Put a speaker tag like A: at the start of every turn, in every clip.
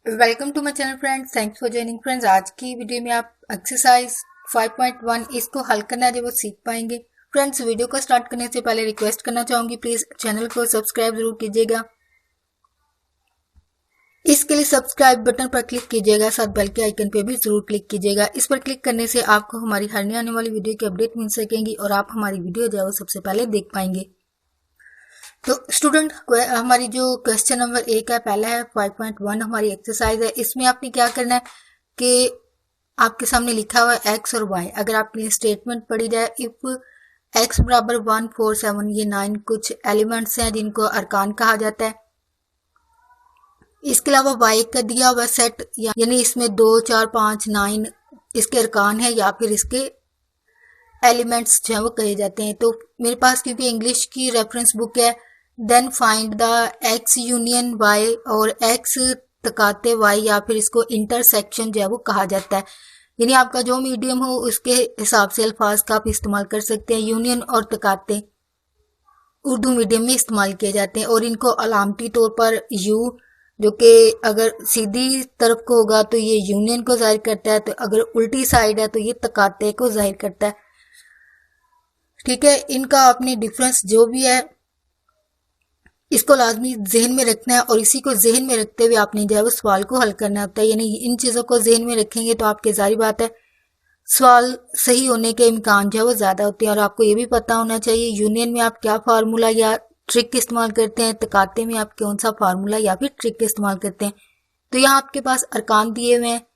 A: Welcome to my channel friends, thanks for joining friends. आज की video में आप एक्सरसाइज 5.1 इसको हल करना है जो वो सीख पाएंगे। फ्रेंड्स, वीडियो को स्टार्ट करने से पहले रिक्वेस्ट करना चाहूंगी, प्लीज चैनल को सब्सक्राइब जरूर कीजिएगा। इसके लिए सब्सक्राइब बटन पर क्लिक कीजिएगा, साथ बेल के आइकन पे भी जरूर क्लिक कीजिएगा। इस पर क्लिक करने से आपको हमारी हर नई आने वाली वीडियो की अपडेट मिल सकेंगी और आप हमारी वीडियो जो है वो सबसे पहले देख पाएंगे। तो स्टूडेंट, हमारी जो क्वेश्चन नंबर 1 है, पहला है 5.1 हमारी एक्सरसाइज है। इसमें आपने क्या करना है कि आपके सामने लिखा हुआ है एक्स और वाई। अगर आपकी स्टेटमेंट पढ़ी जाए, इफ एक्स बराबर 1, 4, 7, ये 9 कुछ एलिमेंट्स हैं जिनको अरकान कहा जाता है। इसके अलावा वाई का दिया हुआ सेट, यानी इसमें 2, 4, 5, 9 इसके अरकान है या फिर इसके एलिमेंट्स जो है वो कहे जाते हैं। तो मेरे पास क्योंकि इंग्लिश की रेफरेंस बुक है, then find the X union Y, और एक्स तकाते वाई या फिर इसको इंटरसेक्शन जो है वो कहा जाता है। यानी आपका जो मीडियम हो उसके हिसाब से अल्फाज का आप इस्तेमाल कर सकते हैं। यूनियन और तकाते उर्दू मीडियम में इस्तेमाल किए जाते हैं और इनको अलामती तौर पर यू, जो कि अगर सीधी तरफ को होगा तो ये यूनियन को जाहिर करता है, तो अगर उल्टी साइड है तो ये तकाते को जाहिर करता है। ठीक है, इनका आपने डिफरेंस जो भी है इसको लाजमी जहन में रखना है और इसी को जहन में रखते हुए आपने जो है वो सवाल को हल करना होता है। यानी इन चीज़ों को जहन में रखेंगे तो आपके जारी बात है सवाल सही होने के इम्कान जो है वो ज़्यादा होते हैं। और आपको ये भी पता होना चाहिए यूनियन में आप क्या फार्मूला या ट्रिक इस्तेमाल करते हैं, तकाते में आप कौन सा फार्मूला या फिर ट्रिक इस्तेमाल करते हैं। तो यहाँ आपके पास अरकान दिए हुए हैं,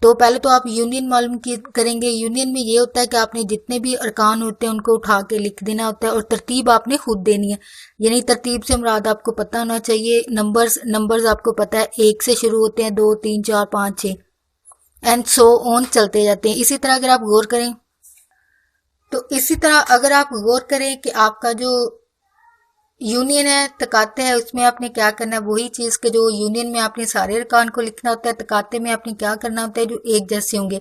A: तो पहले तो आप यूनियन मालूम करेंगे। यूनियन में ये होता है कि आपने जितने भी अरकान होते हैं उनको उठा के लिख देना होता है और तरतीब आपने खुद देनी है। यानी तरतीब से मुराद आपको पता होना चाहिए, नंबर्स आपको पता है 1 से शुरू होते हैं, 2, 3, 4, 5, 6 एंड सो ऑन चलते जाते हैं। इसी तरह अगर आप गौर करें कि आपका जो यूनियन है, तकाते है, उसमें आपने क्या करना है, वही चीज के जो यूनियन में आपने सारे अरकान को लिखना होता है, तकाते में आपने क्या करना होता है जो एक जैसे होंगे।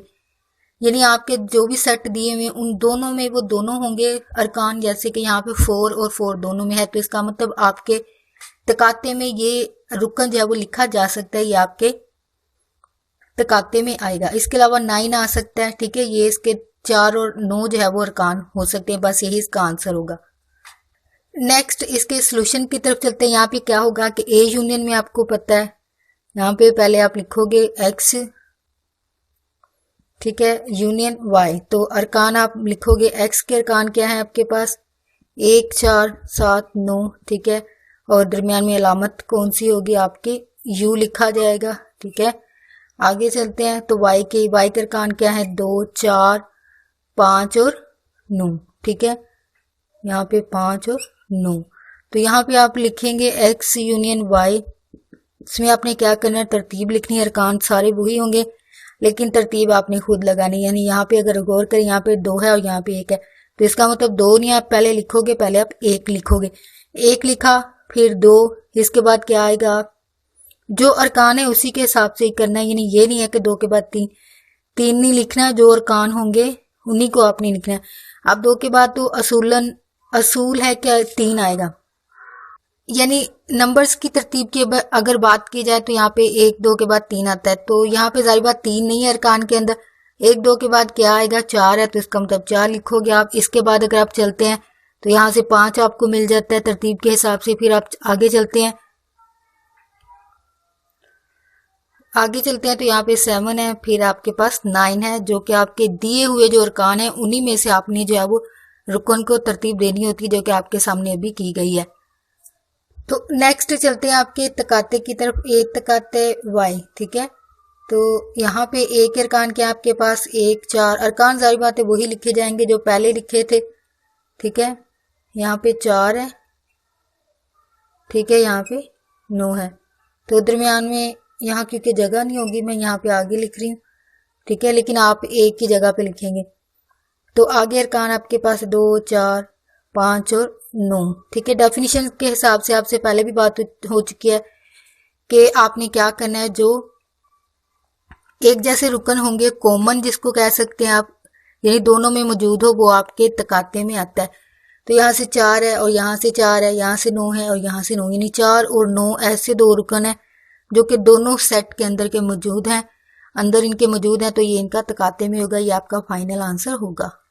A: यानी आपके जो भी सेट दिए हुए उन दोनों में वो दोनों होंगे अरकान, जैसे कि यहाँ पे 4 और 4 दोनों में है, तो इसका मतलब आपके तकाते में ये रुकन जो है वो लिखा जा सकता है, ये आपके तकाते में आएगा। इसके अलावा 9 आ सकता है। ठीक है, ये इसके 4 और 9 जो है वो अरकान हो सकते हैं। बस यही इसका आंसर होगा। नेक्स्ट इसके सोल्यूशन की तरफ चलते हैं। यहाँ पे क्या होगा कि ए यूनियन में आपको पता है, यहाँ पे पहले आप लिखोगे एक्स, ठीक है, यूनियन वाई, तो अरकान आप लिखोगे। एक्स के अरकान क्या है आपके पास, 1, 4, 7, 9, ठीक है, और दरमियान में अलामत कौन सी होगी आपकी, यू लिखा जाएगा। ठीक है, आगे चलते हैं। तो वाई के अरकान क्या है, 2, 4, 5 और 9। ठीक है, यहाँ पे 5 और 9, तो यहाँ पे आप लिखेंगे एक्स यूनियन वाई। इसमें आपने क्या करना है, तरतीब लिखनी है। अरकान सारे वही होंगे लेकिन तरतीब आपने खुद लगानी है। यानी यहाँ पे अगर गौर करें, यहाँ पे 2 है और यहाँ पे 1 है, तो इसका मतलब 2 नहीं आप पहले लिखोगे, पहले आप 1 लिखोगे। 1 लिखा, फिर 2, इसके बाद क्या आएगा, जो अरकान है उसी के हिसाब से ही करना है। यानी ये नहीं है कि 2 के बाद 3 नहीं लिखना, जो अरकान होंगे उन्हीं को आपने लिखना है। अब 2 के बाद तो असूल है क्या, 3 आएगा। यानी नंबर्स की तरतीब की अगर बात की जाए तो यहाँ पे 1, 2 के बाद 3 आता है, तो यहाँ पे जारी बात 3 नहीं है अरकान के अंदर। 1, 2 के बाद क्या आएगा, 4 है, तो इसका मतलब 4 लिखोगे आप। इसके बाद अगर आप चलते हैं तो यहाँ से 5 आपको मिल जाता है तरतीब के हिसाब से। फिर आप आगे चलते हैं तो यहाँ पे 7 है, फिर आपके पास 9 है, जो कि आपके दिए हुए जो अरकान है उन्हीं में से आपने जो है वो रुकन को तरतीब देनी होती है, जो कि आपके सामने अभी की गई है। तो नेक्स्ट चलते हैं आपके तकाते की तरफ, एक तकाते वाई। ठीक है, तो यहाँ पे एक अरकान क्या आपके पास, 1, 4 अरकान जारी बात है वही लिखे जाएंगे जो पहले लिखे थे। ठीक है, यहाँ पे 4 है, ठीक है, यहाँ पे 9 है, तो दरमियान में यहाँ क्योंकि जगह नहीं होगी मैं यहाँ पे आगे लिख रही हूँ। ठीक है, लेकिन आप एक ही जगह पे लिखेंगे। तो आगे अरकान आपके पास 2, 4, 5 और 9। ठीक है, डेफिनेशन के हिसाब से आपसे पहले भी बात हो चुकी है कि आपने क्या करना है, जो एक जैसे रुकन होंगे, कॉमन जिसको कह सकते हैं आप, यानी दोनों में मौजूद हो, वो आपके तकाते में आता है। तो यहाँ से 4 है और यहाँ से 4 है, यहाँ से 9 है और यहाँ से 9, यानी 4 और 9 ऐसे 2 रुकन है जो कि दोनों सेट के अंदर के मौजूद हैं, अंदर इनके मौजूद हैं, तो ये इनका तकाते में होगा, ये आपका फाइनल आंसर होगा।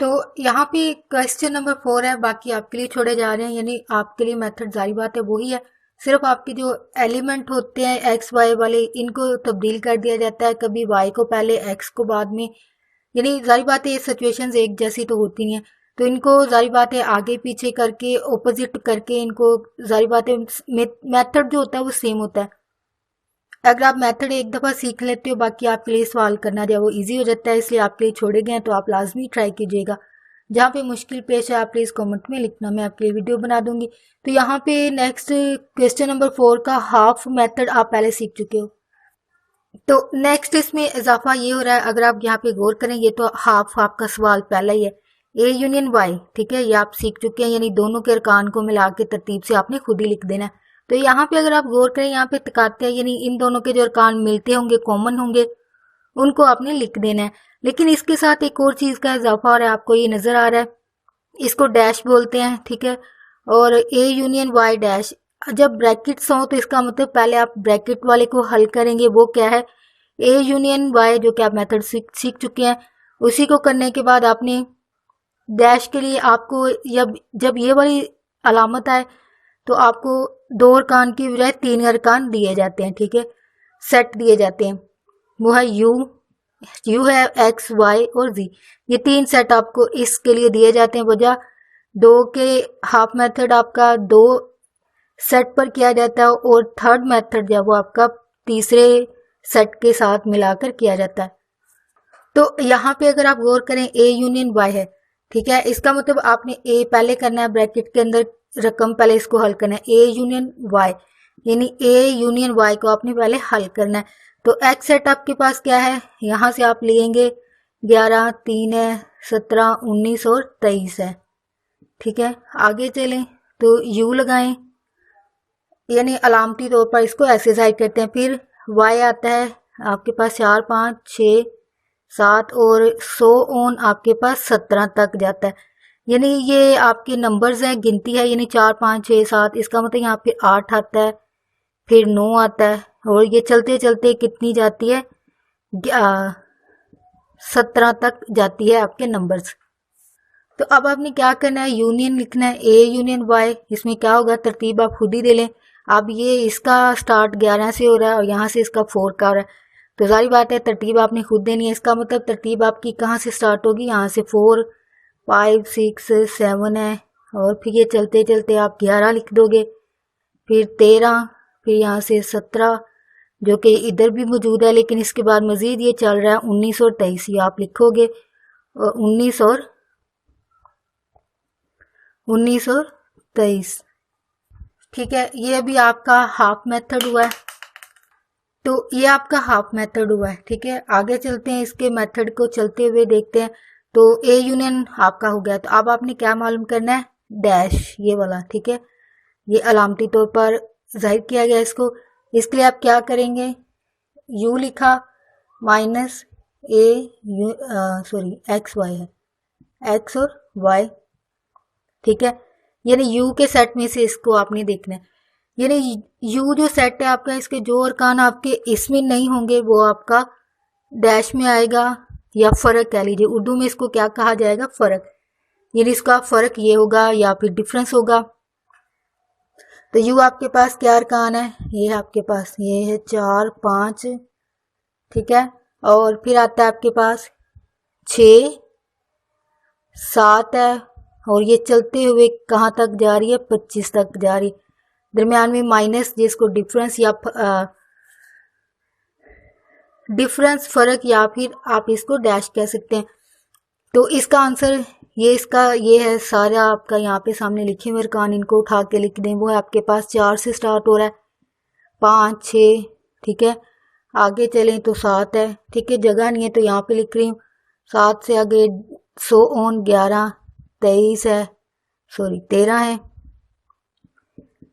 A: तो यहाँ पे क्वेश्चन नंबर 4 है, बाकी आपके लिए छोड़े जा रहे हैं, यानी आपके लिए मेथड जारी बात है वही है, सिर्फ आपके जो एलिमेंट होते हैं एक्स वाई वाले इनको तब्दील कर दिया जाता है, कभी वाई को पहले एक्स को बाद में, यानी जारी बात है ये सिचुएशंस एक जैसी तो होती हैं, तो इनको जारी बात है आगे पीछे करके ऑपोजिट करके इनको जारी बात है मेथड जो होता है वो सेम होता है। अगर आप मेथड एक दफ़ा सीख लेते हो बाकी आपके लिए सवाल करना जो है वो इजी हो जाता है, इसलिए आपके लिए छोड़े गए हैं, तो आप लाजमी ट्राई कीजिएगा। जहाँ पे मुश्किल पेश है आप प्लीज़ कमेंट में लिखना, मैं आपके लिए वीडियो बना दूंगी। तो यहाँ पे नेक्स्ट क्वेश्चन नंबर 4 का हाफ मेथड आप पहले सीख चुके हो, तो नेक्स्ट इसमें इजाफा ये हो रहा है, अगर आप यहाँ पे गौर करें ये तो हाफ आपका सवाल पहला ही है, ए यूनियन वाई, ठीक है, ये आप सीख चुके हैं, यानी दोनों के अरकान को मिला के तरतीब से आपने खुद ही लिख देना है। तो यहाँ पे अगर आप गौर करें यहाँ पे तकाते हैं, यानी इन दोनों के जो अरकान मिलते होंगे कॉमन होंगे उनको आपने लिख देना है। लेकिन इसके साथ एक और चीज का इजाफा हो रहा है, आपको ये नजर आ रहा है, इसको डैश बोलते हैं, ठीक है, और ए यूनियन वाई डैश, जब ब्रैकेट्स हो तो इसका मतलब पहले आप ब्रैकेट वाले को हल करेंगे, वो क्या है ए यूनियन वाई, जो कि आप मेथड सीख चुके हैं। उसी को करने के बाद आपने डैश के लिए आपको जब ये वाली अलामत आए तो आपको 2 अरकान की बजाय 3 अरकान दिए जाते हैं, ठीक है, सेट दिए जाते हैं, वो है यू है एक्स वाई और जी, ये 3 सेट आपको इसके लिए दिए जाते हैं। वजह 2 के हाफ मेथड आपका 2 सेट पर किया जाता है और थर्ड मेथड जो वो आपका तीसरे सेट के साथ मिलाकर किया जाता है। तो यहाँ पे अगर आप गौर करें ए यूनियन वाई है, ठीक है, इसका मतलब आपने ए पहले करना है, ब्रैकेट के अंदर रकम पहले इसको हल करना है, ए यूनियन वाई, यानी ए यूनियन वाई को आपने पहले हल करना है। तो एक्स सेट आपके पास क्या है, यहाँ से आप लेंगे 11, 3 है, 17, 19 और 23 है, ठीक है। आगे चलें तो यू लगाएं, यानी अलामती तौर पर इसको ऐसे जाहिर करते हैं। फिर वाई आता है आपके पास 4, 5, 6, 7 और 100 ऑन आपके पास 17 तक जाता है, यानी ये आपके नंबर्स हैं, गिनती है, यानी 4, 5, 6, 7, इसका मतलब यहाँ पे 8 आता है, फिर 9 आता है, और ये चलते चलते कितनी जाती है 17 तक जाती है आपके नंबर्स। तो अब आपने क्या करना है, यूनियन लिखना है, ए यूनियन वाई, इसमें क्या होगा तरतीब आप खुद ही दे लें। अब ये इसका स्टार्ट 11 से हो रहा है और यहाँ से इसका 4 का हो रहा है, तो जारी बात है तरतीब आपने खुद देनी है। इसका मतलब तरतीब आपकी कहाँ से स्टार्ट होगी, यहाँ से 4, 5, 6, 7 है, और फिर ये चलते चलते आप 11 लिख दोगे, फिर 13, फिर यहाँ से 17 जो कि इधर भी मौजूद है, लेकिन इसके बाद मजीद ये चल रहा है 19 और 23, ये आप लिखोगे 19 और 23, ठीक है। ये अभी आपका हाफ मेथड हुआ है, तो ये आपका हाफ मेथड हुआ है, ठीक है। आगे चलते हैं, इसके मेथड को चलते हुए देखते हैं। तो ए यूनियन आपका हो गया, तो अब आपने क्या मालूम करना है, डैश ये वाला, ठीक है, ये अलामती तौर पर जाहिर किया गया इसको। इसके लिए आप क्या करेंगे, यू लिखा माइनस एक्स वाई है, एक्स और वाई, ठीक है, यानी यू के सेट में से इसको आपने देखना है, यानी यू जो सेट है आपका, इसके जो अरकान आपके इसमें नहीं होंगे वो आपका डैश में आएगा, या फर्क कह लीजिए, उर्दू में इसको क्या कहा जाएगा, फर्क, यानी इसका फर्क ये होगा या फिर डिफरेंस होगा। तो यू आपके पास क्या अरकान है, ये आपके पास ये है 4, 5, ठीक है, और फिर आता है आपके पास 6, 7 है, और ये चलते हुए कहाँ तक जा रही है, 25 तक जा रही है, दरमियान में माइनस, जिसको डिफरेंस या डिफरेंस फर्क या फिर आप इसको डैश कह सकते हैं। तो इसका आंसर ये है सारा आपका यहाँ पे सामने लिखे हुए अरकान, इनको उठा के लिख दें, वो है आपके पास 4 से स्टार्ट हो रहा है, 5, 6, ठीक है, आगे चलें तो 7 है, ठीक है, जगह नहीं है तो यहाँ पे लिख रही हूँ, 7 से आगे 100 ऑन 11, 23 है, 13 है,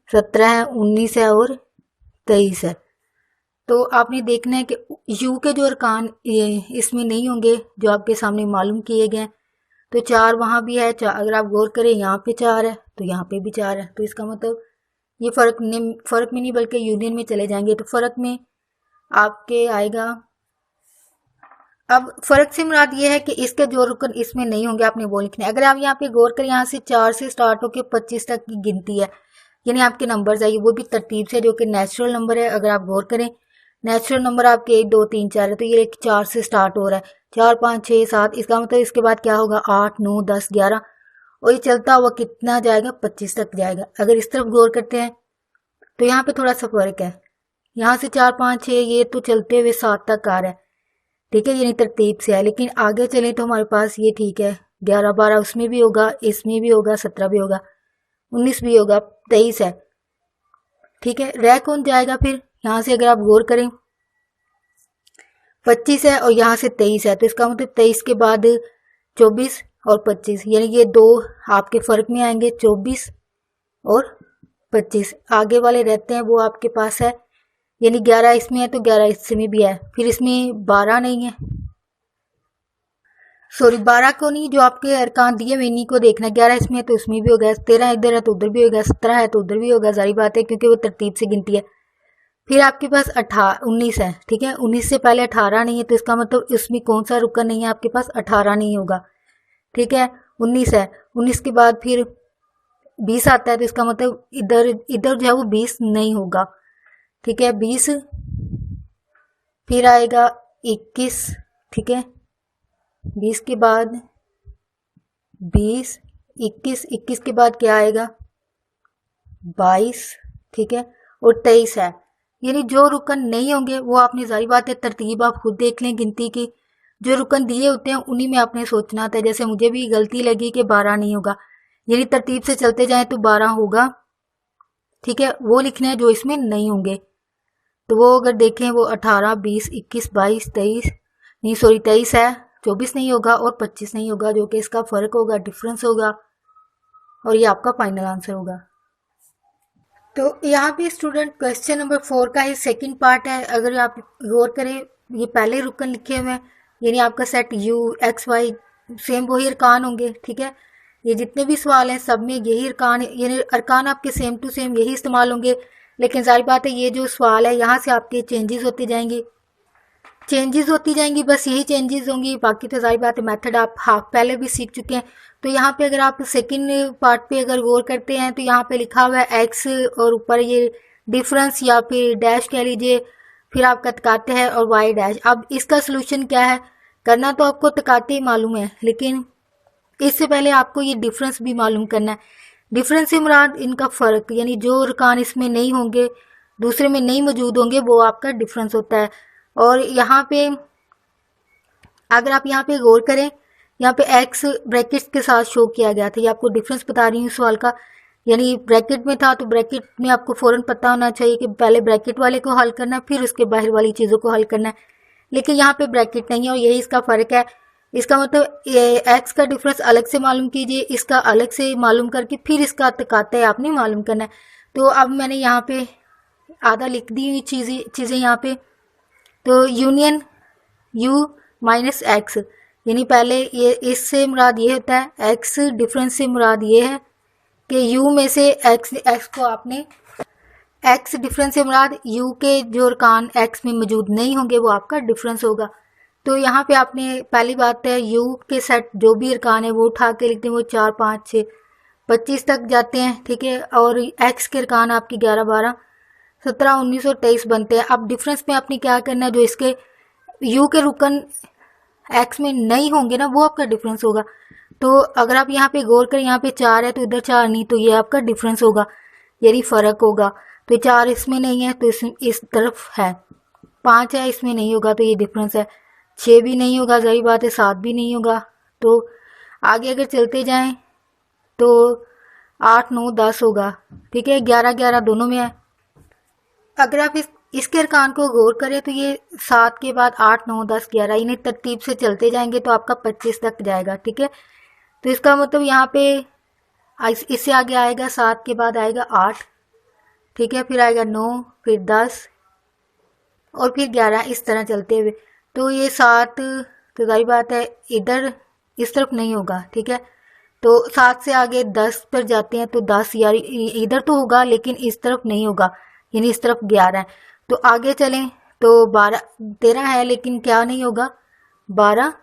A: 17 है, 19 है और 23 है। तो आपने देखना है कि यू के जो अरकान इसमें नहीं होंगे जो आपके सामने मालूम किए गए हैं, तो 4 वहाँ भी है, अगर आप गौर करें यहाँ पे 4 है तो यहाँ पे भी 4 है, तो इसका मतलब ये फ़र्क में नहीं बल्कि यूनियन में चले जाएंगे तो फ़र्क में आपके आएगा। अब फ़र्क से मुराद ये है कि इसके जो रुकन इसमें नहीं होंगे आपने वो लिखने। अगर आप यहाँ पे गौर करें, यहाँ से 4 से स्टार्ट होकर 25 तक की गिनती है, यानी आपके नंबर्स आइए वो भी तरतीब से, जो कि नेचुरल नंबर है। अगर आप गौर करें नेचुरल नंबर आपके 1 2 3 4 है, तो ये 4 से स्टार्ट हो रहा है, 4 5 6 7, इसका मतलब इसके बाद क्या होगा 8 9 10 11, और ये चलता हुआ कितना जाएगा 25 तक जाएगा। अगर इस तरफ गौर करते हैं तो यहाँ पे थोड़ा सा फर्क है, यहाँ से 4 5 6 ये तो चलते हुए 7 तक आ रहा है, ठीक है, यानी तरतीब से है। लेकिन आगे चले तो हमारे पास ये ठीक है 11 12 उसमें भी होगा, इसमें भी होगा, 17 भी होगा, 19 भी होगा, 23 है, ठीक है। रह कौन जाएगा फिर? यहाँ से अगर आप गौर करें 25 है और यहाँ से 23 है, तो इसका मतलब 23 के बाद 24 और 25, यानी ये दो आपके फर्क में आएंगे, 24 और 25। आगे वाले रहते हैं वो आपके पास है, यानी 11 इसमें है तो 11 इसमें भी है, फिर इसमें 12 नहीं है, सॉरी 12 को नहीं, जो आपके अरकान दिए हुए इन्हीं को देखना। 11 इसमें है तो इसमें भी होगा, 13 इधर है तो उधर भी होगा, 17 है तो उधर भी होगा, जारी बात है क्योंकि वो तरतीब से गिनती है। फिर आपके पास 19 है, ठीक है, 19 से पहले 18 नहीं है, तो इसका मतलब इसमें कौन सा रुकन नहीं है आपके पास, 18 नहीं होगा, ठीक है। 19 है, 19 के बाद फिर 20 आता है, तो इसका मतलब इधर इधर जो है वो 20 नहीं होगा, ठीक है, 20। फिर आएगा 21, ठीक है, 20 के बाद 20 21, 21 के बाद क्या आएगा 22, ठीक है, और 23 है। यानी जो रुकन नहीं होंगे वो आपने, जारी बात है तरतीब आप खुद देख लें गिनती की, जो रुकन दिए होते हैं उन्हीं में आपने सोचना था। जैसे मुझे भी गलती लगी कि 12 नहीं होगा, यानी तरतीब से चलते जाएं तो 12 होगा, ठीक है, वो लिखने हैं जो इसमें नहीं होंगे। तो वो अगर देखें वो 18 20 21 22 23 नहीं, सॉरी 23 है, 24 नहीं होगा और 25 नहीं होगा, जो कि इसका फर्क होगा, डिफरेंस होगा, और ये आपका फाइनल आंसर होगा। तो यहाँ पे स्टूडेंट क्वेश्चन नंबर 4 का ही सेकंड पार्ट है। अगर आप गौर करें ये पहले रुकन लिखे हुए हैं, यानी आपका set U X Y same वही अरकान होंगे, ठीक है। ये जितने भी सवाल हैं सब में यही अरकान, यानी अरकान आपके सेम टू सेम यही इस्तेमाल होंगे। लेकिन जाहिर बात है ये जो सवाल है यहाँ से आपके चेंजेस होती जाएंगी, बस यही चेंजेस होंगी। बाकी तो जाहिर बात है मेथड आप हाफ पहले भी सीख चुके हैं। तो यहाँ पे अगर आप सेकंड पार्ट पे अगर गौर करते हैं तो यहाँ पे लिखा हुआ है एक्स और ऊपर ये डिफरेंस या फिर डैश कह लीजिए, फिर आप तकाते हैं और वाई डैश। अब इसका सोल्यूशन क्या है, करना तो आपको तकाते ही मालूम है, लेकिन इससे पहले आपको ये डिफरेंस भी मालूम करना है। डिफरेंस से मुराद इनका फ़र्क, यानी जो अरकान इसमें नहीं होंगे दूसरे में नहीं मौजूद होंगे वो आपका डिफरेंस होता है। और यहाँ पे अगर आप यहाँ पे गौर करें, यहाँ पे एक्स ब्रैकेट्स के साथ शो किया गया था, ये आपको डिफरेंस बता रही हूँ सवाल का, यानी ब्रैकेट में था तो ब्रैकेट में आपको फ़ौरन पता होना चाहिए कि पहले ब्रैकेट वाले को हल करना है फिर उसके बाहर वाली चीज़ों को हल करना है। लेकिन यहाँ पे ब्रैकेट नहीं है और यही इसका फ़र्क है। इसका मतलब एक्स का डिफरेंस अलग से मालूम कीजिए, इसका अलग से मालूम करके फिर इसका तकाता है आपने मालूम करना है। तो अब मैंने यहाँ पे आधा लिख दी हुई चीज़ें यहाँ पे। तो यूनियन u माइनस एक्स, यानी पहले ये इससे मुराद ये होता है, एक्स डिफरेंस से मुराद ये है कि u में से x को आपने, x डिफरेंस से मुराद u के जो अरकान x में मौजूद नहीं होंगे वो आपका डिफरेंस होगा। तो यहाँ पे आपने पहली बात है u के सेट जो भी अरकान है वो उठा के लिखते हैं, वो 4 5 6 25 तक जाते हैं, ठीक है। और x के अरकान आपके 11 12 17 19 और 23 बनते हैं। अब डिफरेंस में आपने क्या करना है, जो इसके u के रुकन x में नहीं होंगे ना वो आपका डिफरेंस होगा। तो अगर आप यहाँ पे गौर करें, यहाँ पे 4 है तो इधर 4 नहीं, तो ये आपका डिफरेंस होगा, यही फ़र्क होगा। तो 4 इसमें नहीं है तो इस तरफ है, 5 है इसमें नहीं होगा तो ये डिफरेंस है, 6 भी नहीं होगा, सही बात है, 7 भी नहीं होगा। तो आगे अगर चलते जाएं तो 8 9 10 होगा, ठीक है, 11 11 दोनों में है। अगर आप इसके अरकान को गौर करें तो ये 7 के बाद 8 9 10 11 इन्हें तरतीब से चलते जाएंगे तो आपका 25 तक जाएगा, ठीक है। तो इसका मतलब यहाँ पे इससे आगे आएगा 7 के बाद आएगा 8, ठीक है, फिर आएगा 9, फिर 10 और फिर 11, इस तरह चलते हुए। तो ये 7 तो जाहिर बात है इधर इस तरफ नहीं होगा, ठीक है, तो 7 से आगे 10 पर जाते हैं तो 10 यार इधर तो होगा लेकिन इस तरफ नहीं होगा, यानी इस तरफ 11 है। तो आगे चलें तो 12 13 है लेकिन क्या नहीं होगा, 12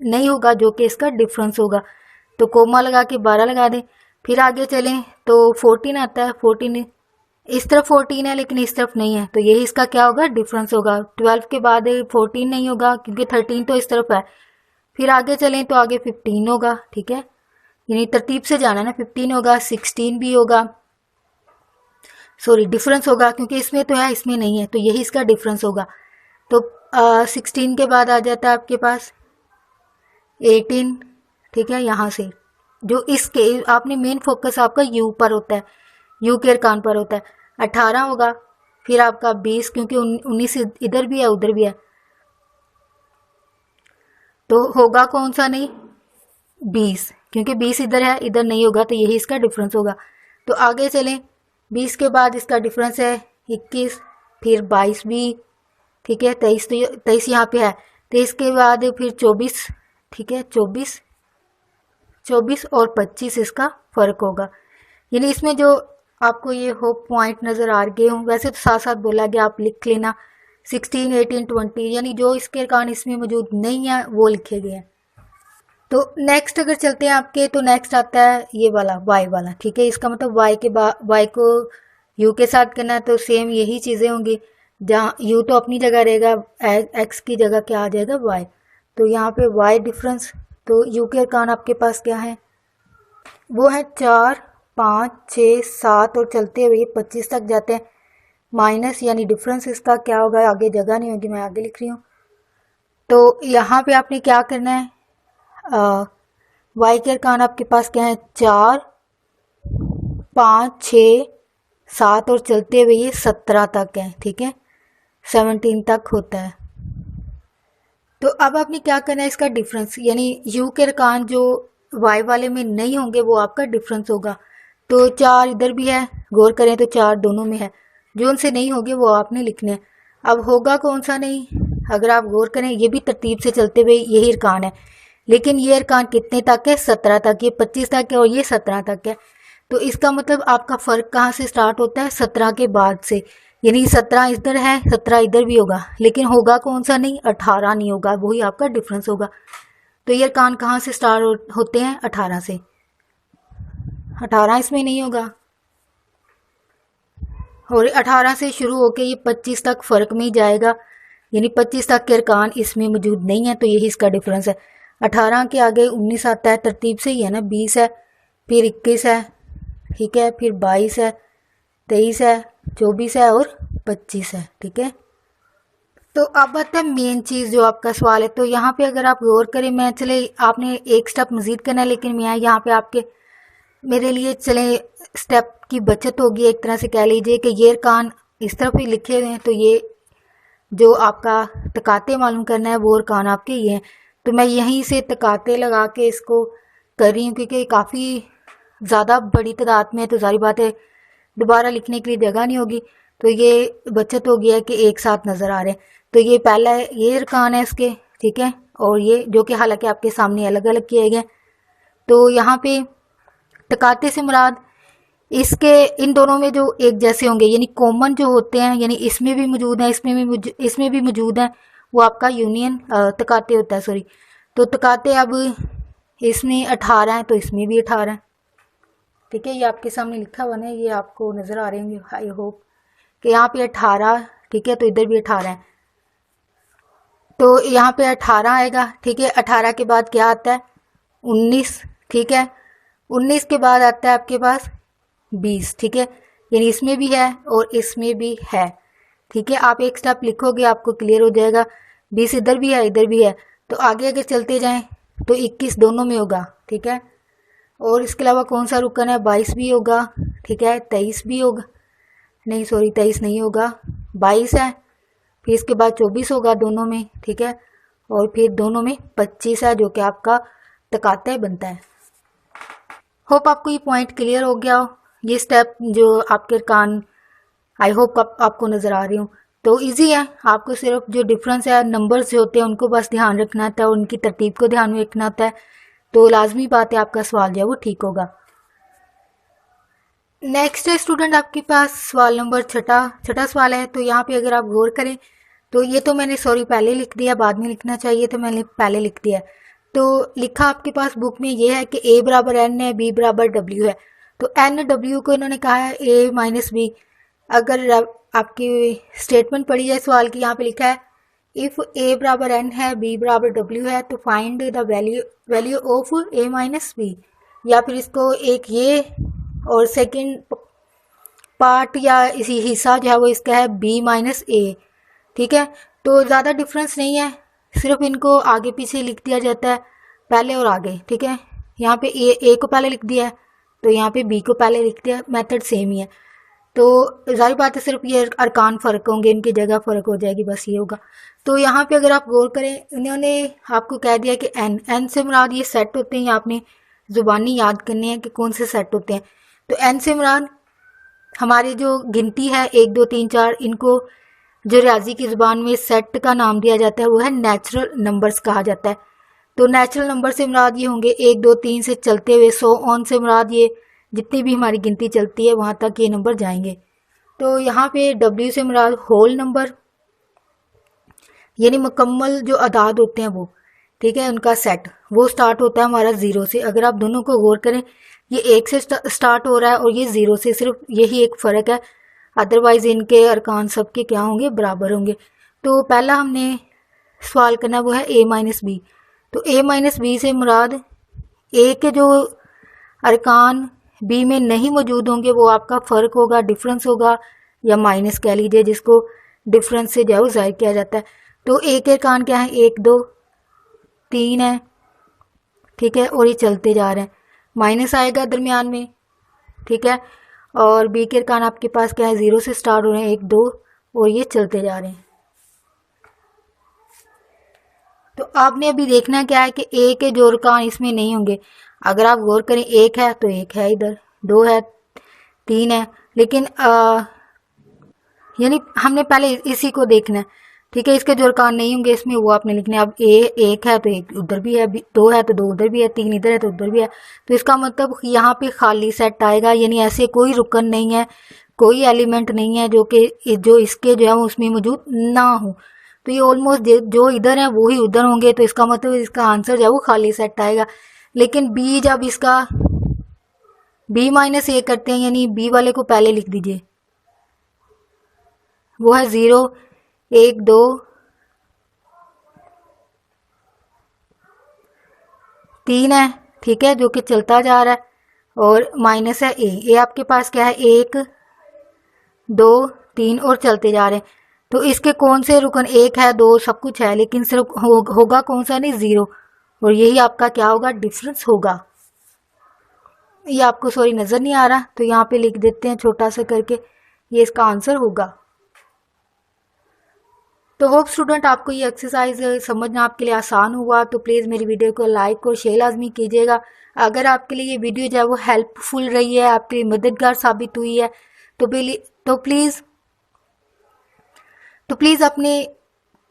A: नहीं होगा, जो कि इसका डिफरेंस होगा। तो कोमा लगा के 12 लगा दें। फिर आगे चलें तो 14 आता है, 14 इस तरफ 14 है लेकिन इस तरफ नहीं है, तो यही इसका क्या होगा, डिफरेंस होगा। 12 के बाद 14 नहीं होगा क्योंकि 13 तो इस तरफ है। फिर आगे चलें तो आगे 15 होगा, ठीक है, यानी तरतीब से जाना है ना। 15 होगा, 16 भी होगा, सॉरी डिफरेंस होगा क्योंकि इसमें तो है इसमें नहीं है, तो यही इसका डिफरेंस होगा। तो 16 के बाद आ जाता है आपके पास 18, ठीक है। यहाँ से जो इसके आपने मेन फोकस आपका यू पर होता है, यू के अरकान पर होता है। 18 होगा, फिर आपका 20 क्योंकि 19 इधर भी है उधर भी है, तो होगा कौन सा नहीं, 20, क्योंकि 20 इधर है इधर नहीं होगा, तो यही इसका डिफरेंस होगा। तो आगे चलें, 20 के बाद इसका डिफरेंस है 21, फिर 22 भी, ठीक है, 23 यहाँ पे है। 23 के बाद फिर 24, ठीक है, 24 और 25 इसका फर्क होगा। यानी इसमें जो आपको ये होप पॉइंट नज़र आ गए हों, वैसे तो साथ साथ बोला गया, आप लिख लेना 16, 18, 20, यानी जो इसके अरकान इसमें मौजूद नहीं है वो लिखे गए हैं। तो नेक्स्ट अगर चलते हैं आपके, तो नेक्स्ट आता है ये वाला वाई वाला, ठीक है। इसका मतलब वाई के बाद वाई को यू के साथ करना है, तो सेम यही चीज़ें होंगी। जहाँ यू तो अपनी जगह रहेगा, एक्स की जगह क्या आ जाएगा, वाई। तो यहाँ पे वाई डिफरेंस, तो यू के अरकान आपके पास क्या है, वो है 4, 5, 6, 7 और चलते हुए 25 तक जाते हैं। माइनस यानी डिफरेंस इसका क्या होगा, आगे जगह नहीं होगी, मैं आगे लिख रही हूँ। तो यहाँ पे आपने क्या करना है, वाई के अरकान आपके पास क्या है, 4, 5, 6, 7 और चलते हुए ये 17 तक है, ठीक है, 17 तक होता है। तो अब आपने क्या करना है, इसका डिफरेंस, यानी यू के अरकान जो वाई वाले में नहीं होंगे वो आपका डिफरेंस होगा। तो 4 इधर भी है, गौर करें तो 4 दोनों में है, जो उनसे नहीं होंगे वो आपने लिखने हैं। अब होगा कौन सा नहीं, अगर आप गौर करें ये भी तरतीब से चलते हुए यही अरकान है, लेकिन ये अरकान कितने तक है, 17 तक, ये 25 तक है और ये 17 तक है। तो इसका मतलब आपका फ़र्क कहाँ से स्टार्ट होता है, 17 के बाद से, यानी 17 इधर है 17 इधर भी होगा, लेकिन होगा कौन सा नहीं, 18 नहीं होगा, वही आपका डिफरेंस होगा। तो ये अरकान कहाँ से स्टार्ट होते हैं, 18 से, 18 इसमें नहीं होगा, और 18 से शुरू होके ये 25 तक फ़र्क में ही जाएगा, यानी 25 तक के अरकान इसमें मौजूद नहीं है, तो यही इसका डिफरेंस है। 18 के आगे 19 आता है, तरतीब से ही है ना, 20 है, फिर 21 है, ठीक है, फिर 22 है, 23 है, 24 है और 25 है, ठीक है। तो अब आता है मेन चीज़ जो आपका सवाल है। तो यहाँ पे अगर आप गौर करें, मैं चले आपने एक स्टेप मज़ीद करना है, लेकिन मैं यहाँ पे आपके मेरे लिए चले स्टेप की बचत होगी, एक तरह से कह लीजिए कि ये अरकान इस तरफ ही लिखे हुए हैं, तो ये जो आपका तकाते मालूम करना है वो अरकान आपके ये हैं। तो मैं यहीं से तकाते लगा के इसको कर रही हूँ, क्योंकि काफ़ी ज़्यादा बड़ी तादाद में है, तो जारी बात है दोबारा लिखने के लिए जगह नहीं होगी, तो ये बचत हो गया है कि एक साथ नज़र आ रहे हैं। तो ये पहला है, ये अरकान है इसके, ठीक है, और ये जो कि हालांकि आपके सामने अलग अलग किए गए। तो यहाँ पे तकाते से मुराद इसके इन दोनों में जो एक जैसे होंगे, यानी कॉमन जो होते हैं, यानी इसमें भी मौजूद है इसमें भी मौजूद है, वो आपका यूनियन तकाते होता है, सॉरी। तो तकाते अब इसमें 18 है तो इसमें भी 18 है, ठीक है, ये आपके सामने लिखा हुआ है, ये आपको नज़र आ रहे होंगे, आई होप कि यहाँ पे 18, ठीक है, तो इधर भी 18 है, तो यहाँ पे 18 आएगा, ठीक है। 18 के बाद क्या आता है, 19, ठीक है, 19 के बाद आता है आपके पास 20, ठीक है, यानी इसमें भी है और इसमें भी है, ठीक है। आप एक स्टेप लिखोगे आपको क्लियर हो जाएगा, 20 इधर भी है इधर भी है। तो आगे अगर चलते जाएं तो 21 दोनों में होगा, ठीक है, और इसके अलावा कौन सा रुकन है, 22 भी होगा, ठीक है, 23 भी होगा, नहीं सॉरी 23 नहीं होगा, 22 है, फिर इसके बाद 24 होगा दोनों में, ठीक है, और फिर दोनों में 25 है, जो कि आपका तकाता बनता है। होप आपको ये पॉइंट क्लियर हो गया हो, ये स्टेप जो आपके अरकान आई होप आपको नज़र आ रही हूँ। तो इजी है, आपको सिर्फ जो डिफरेंस है नंबर्स जो होते हैं उनको बस ध्यान रखना होता है और उनकी तरतीब को ध्यान में रखना होता है। तो लाजमी बात है आपका सवाल जो है वो ठीक होगा। नेक्स्ट है स्टूडेंट आपके पास सवाल नंबर छठा सवाल है। तो यहाँ पे अगर आप गौर करें तो ये तो मैंने पहले लिख दिया, बाद में लिखना चाहिए तो मैंने पहले लिख दिया। तो लिखा आपके पास बुक में ये है कि a बराबर n है, b बराबर w है। तो n w को इन्होंने कहा है a माइनस बी। अगर आपकी स्टेटमेंट पढ़ी जाए सवाल की, यहाँ पे लिखा है इफ a बराबर n है, b बराबर w है, तो find the value of a minus B. या फिर इसको एक ये और सेकंड पार्ट या इसी हिस्सा जो है वो इसका है b माइनस ए। ठीक है, तो ज़्यादा डिफरेंस नहीं है, सिर्फ इनको आगे पीछे लिख दिया जाता है, पहले और आगे। ठीक है, यहाँ पे ए को पहले लिख दिया है तो यहाँ पे बी को पहले लिख दिया, मेथड सेम ही है। तो जाहिर बात है सिर्फ ये अरकान फ़र्क होंगे, इनकी जगह फ़र्क हो जाएगी, बस ये होगा। तो यहाँ पे अगर आप गौर करें, इन्होंने आपको कह दिया कि एन से मुराद ये सेट होते हैं, आपने ज़ुबानी याद करने हैं कि कौन से सेट होते हैं। तो एन से मुराद हमारी जो गिनती है 1 2 3 4, इनको जो रियाजी की ज़ुबान में सेट का नाम दिया जाता है वो है नेचुरल नंबर्स कहा जाता है। तो नेचुरल नंबर से मुराद ये होंगे 1 2 3 से चलते हुए 100 ऑन से मुराद ये जितनी भी हमारी गिनती चलती है वहाँ तक ये नंबर जाएंगे। तो यहाँ पे W से मुराद होल नंबर, यानी मुकम्मल जो अदाद होते हैं वो, ठीक है, उनका सेट वो स्टार्ट होता है हमारा 0 से। अगर आप दोनों को गौर करें, ये 1 से स्टार्ट हो रहा है और ये 0 से, सिर्फ यही एक फ़र्क है, अदरवाइज इनके अरकान सबके क्या होंगे, बराबर होंगे। तो पहला हमने सवाल करना वो है a माइनस बी। तो a माइनस बी से मुराद a के जो अरकान b में नहीं मौजूद होंगे वो आपका फ़र्क होगा, डिफरेंस होगा, या माइनस कह लीजिए, जिसको डिफरेंस से जो है वो ज़ाहिर किया जाता है। तो a के अरकान क्या है, 1 2 3 है, ठीक है, और ये चलते जा रहे हैं, माइनस आएगा दरमियान में, ठीक है। और बी के अरकान आपके पास क्या है, 0 से स्टार्ट हो रहे हैं, 1 2, और ये चलते जा रहे हैं। तो आपने अभी देखना क्या है कि ए के जो अरकान इसमें नहीं होंगे। अगर आप गौर करें, 1 है तो 1 है इधर, 2 है, 3 है, लेकिन यानी हमने पहले इसी को देखना है, ठीक है। इसके जो अरकान नहीं होंगे इसमें वो आपने लिखने। अब 1 है तो 1 उधर भी है, 2 है तो 2 उधर भी है, 3 इधर है तो उधर भी है। तो इसका मतलब यहाँ पे खाली सेट आएगा, यानी ऐसे कोई रुकन नहीं है, कोई एलिमेंट नहीं है जो इसके जो है उसमें मौजूद ना हो। तो ये ऑलमोस्ट जो इधर है वो ही उधर होंगे, तो इसका मतलब इसका आंसर जो है वो खाली सेट आएगा। लेकिन बी, जब इसका बी माइनस ए करते हैं, यानी बी वाले को पहले लिख दीजिए, वो है 0 1 2 3 है, ठीक है, जो कि चलता जा रहा है, और माइनस है ए आपके पास क्या है, 1 2 3 और चलते जा रहे हैं। तो इसके कौन से रुकन, 1 है 2 सब कुछ है, लेकिन सिर्फ होगा कौन सा, नहीं, 0, और यही आपका क्या होगा, डिफरेंस होगा। ये आपको सॉरी नज़र नहीं आ रहा, तो यहाँ पे लिख देते हैं छोटा सा करके, ये इसका आंसर होगा। तो होप स्टूडेंट आपको ये एक्सरसाइज समझना आपके लिए आसान हुआ। तो प्लीज़ मेरी वीडियो को लाइक और शेयर लाजमी कीजिएगा। अगर आपके लिए ये वीडियो जो है वो हेल्पफुल रही है, आपके लिए मददगार साबित हुई है, तो प्लीज़ अपने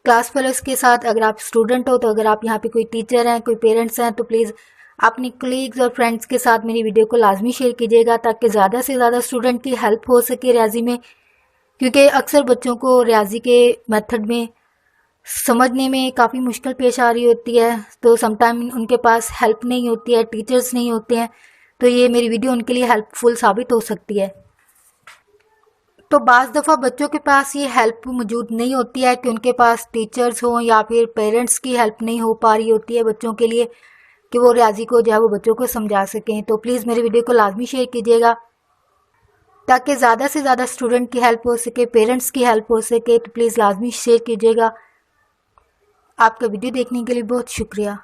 A: क्लास फेलोज़ के साथ, अगर आप स्टूडेंट हो तो, अगर आप यहाँ पे कोई टीचर हैं, कोई पेरेंट्स हैं, तो प्लीज़ अपनी कलीग्स और फ्रेंड्स के साथ मेरी वीडियो को लाजमी शेयर कीजिएगा, ताकि ज़्यादा से ज़्यादा स्टूडेंट की हेल्प हो सके रियाजी में। क्योंकि अक्सर बच्चों को रियाजी के मेथड में समझने में काफ़ी मुश्किल पेश आ रही होती है, तो समटाइम उनके पास हेल्प नहीं होती है, टीचर्स नहीं होते हैं, तो ये मेरी वीडियो उनके लिए हेल्पफुल साबित हो सकती है। तो बाज़ दफ़ा बच्चों के पास ये हेल्प मौजूद नहीं होती है कि उनके पास टीचर्स हों, या फिर पेरेंट्स की हेल्प नहीं हो पा रही होती है बच्चों के लिए कि वो रियाजी को जो है वो बच्चों को समझा सकें। तो प्लीज़ मेरी वीडियो को लाजमी शेयर कीजिएगा, ताकि ज़्यादा से ज़्यादा स्टूडेंट की हेल्प हो सके, पेरेंट्स की हेल्प हो सके। तो प्लीज़ लाजमी शेयर कीजिएगा। आपका वीडियो देखने के लिए बहुत शुक्रिया।